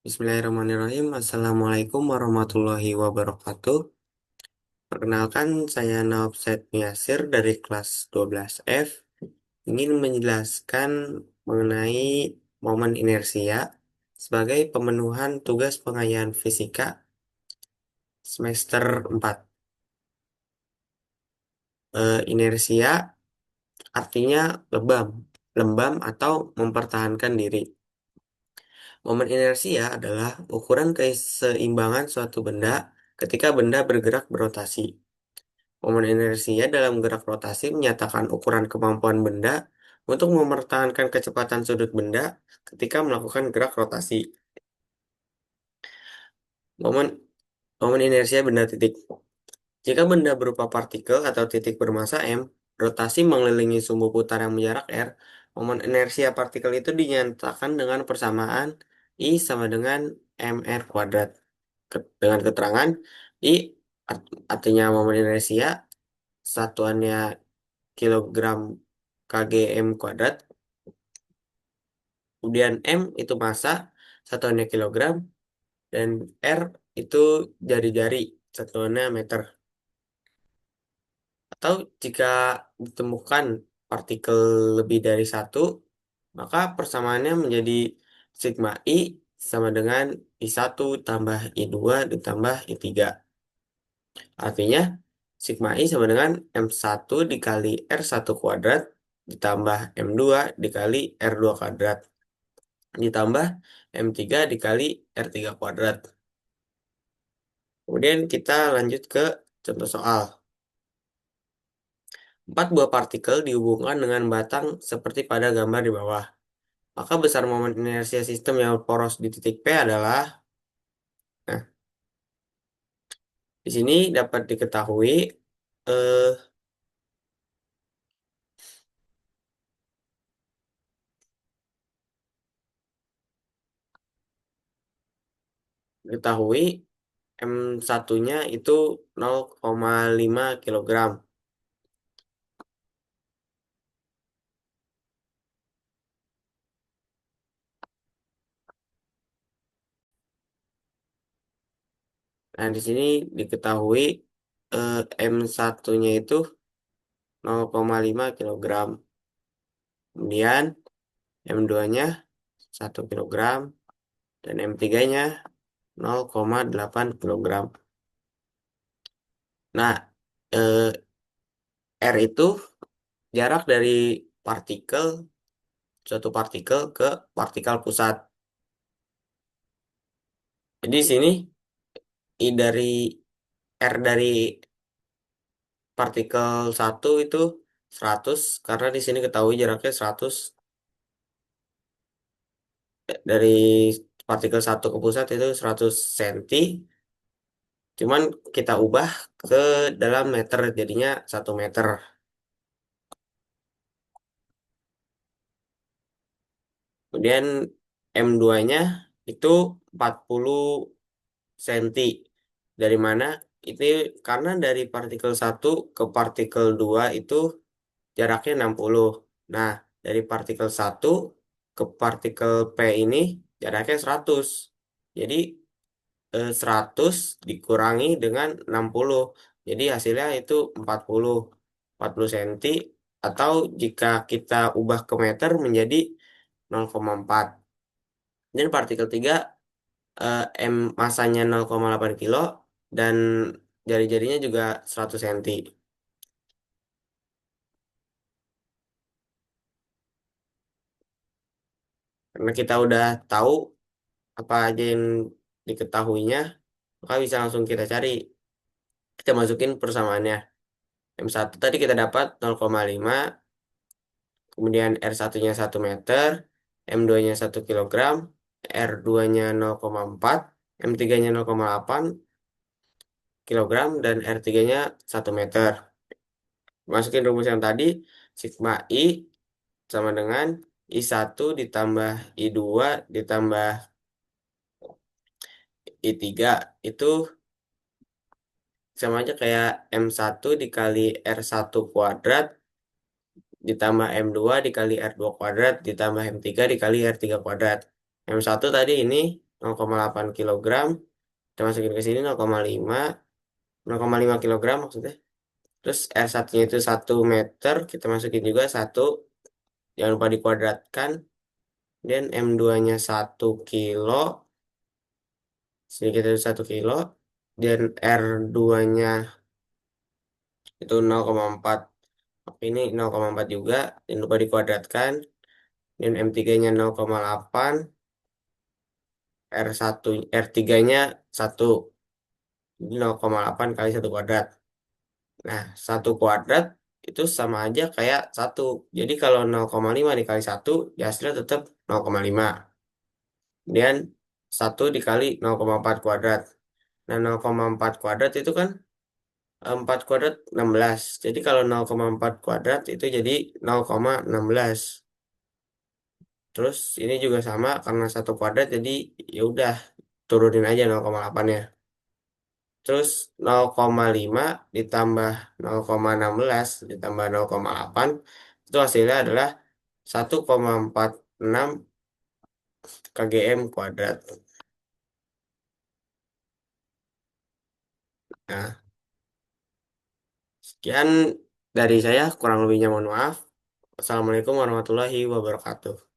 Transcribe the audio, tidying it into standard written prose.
Bismillahirrahmanirrahim. Assalamualaikum warahmatullahi wabarakatuh. Perkenalkan, saya Naufset Miasir dari kelas 12F. Ingin menjelaskan mengenai momen inersia sebagai pemenuhan tugas pengayaan fisika semester 4. Inersia artinya lebam, lembam atau mempertahankan diri. Momen inersia adalah ukuran keseimbangan suatu benda ketika benda bergerak berotasi. Momen inersia dalam gerak rotasi menyatakan ukuran kemampuan benda untuk mempertahankan kecepatan sudut benda ketika melakukan gerak rotasi. Momen momen inersia benda titik. Jika benda berupa partikel atau titik bermassa m, rotasi mengelilingi sumbu putar yang berjarak r, momen inersia partikel itu dinyatakan dengan persamaan I sama dengan mr kuadrat. Dengan keterangan I artinya momen inersia, satuannya kilogram kgm kuadrat, kemudian m itu massa, satuannya kilogram, dan r itu jari-jari, satuannya meter. Atau jika ditemukan partikel lebih dari satu, maka persamaannya menjadi sigma I sama dengan I1 tambah I2 ditambah I3. Artinya, sigma I sama dengan M1 dikali R1 kuadrat ditambah M2 dikali R2 kuadrat ditambah M3 dikali R3 kuadrat. Kemudian kita lanjut ke contoh soal. 4 buah partikel dihubungkan dengan batang seperti pada gambar di bawah. Maka besar momen inersia sistem yang poros di titik P adalah, nah, di sini dapat eh, diketahui M1-nya itu 0,5 kilogram. Nah, di sini diketahui M1-nya itu 0,5 kilogram. Kemudian M2-nya 1 kilogram dan M3-nya 0,8 kilogram. Nah, eh, R itu jarak dari partikel, suatu partikel ke partikel pusat. Jadi di sini I dari R dari partikel satu itu 100, karena di sini ketahui jaraknya 100 dari partikel satu ke pusat itu 100 cm. Cuman kita ubah ke dalam meter jadinya 1 meter. Kemudian M2-nya itu 40 cm. Dari mana? Itu karena dari partikel satu ke partikel 2 itu jaraknya 60. Nah, dari partikel satu ke partikel P ini jaraknya 100. Jadi 100 dikurangi dengan 60. Jadi hasilnya itu 40 cm, atau jika kita ubah ke meter menjadi 0,4. Dan partikel 3 M masanya 0,8 kilo dan jari-jarinya juga 100 cm. Karena kita udah tahu apa aja yang diketahuinya, maka bisa langsung kita cari. Kita masukin persamaannya. M1 tadi kita dapat 0,5, kemudian R1-nya 1 meter, M2-nya 1 kilogram, R2-nya 0,4, M3-nya 0,8 kilogram, dan R3-nya 1 meter. Masukin rumus yang tadi, sigma I sama dengan I1 ditambah I2 ditambah I3 itu sama aja kayak M1 dikali R1 kuadrat ditambah M2 dikali R2 kuadrat ditambah M3 dikali R3 kuadrat. M1 tadi ini 0,8 kilogram, kita masukin ke sini 0,5 kilogram maksudnya. Terus R1-nya itu 1 meter, kita masukin juga satu, jangan lupa dikuadratkan. Dan M2-nya 1 kilo, sini kita 1 kilo. Dan R2-nya itu 0,4. Oke, ini 0,4 juga, jangan lupa dikuadratkan. Dan M3-nya 0,8, R1, R3-nya 1. Jadi 0,8 kali 1 kuadrat. Nah, 1 kuadrat itu sama aja kayak 1. Jadi kalau 0,5 dikali 1, ya hasilnya tetap 0,5. Dan 1 dikali 0,4 kuadrat. Nah, 0,4 kuadrat itu kan 4 kuadrat 16. Jadi kalau 0,4 kuadrat itu jadi 0,16. Terus ini juga sama karena 1 kuadrat, jadi ya udah turunin aja 0,8 ya. Terus 0,5 ditambah 0,16 ditambah 0,8 itu hasilnya adalah 1,46 kgm kuadrat. Nah, sekian dari saya, kurang lebihnya mohon maaf. Assalamualaikum warahmatullahi wabarakatuh.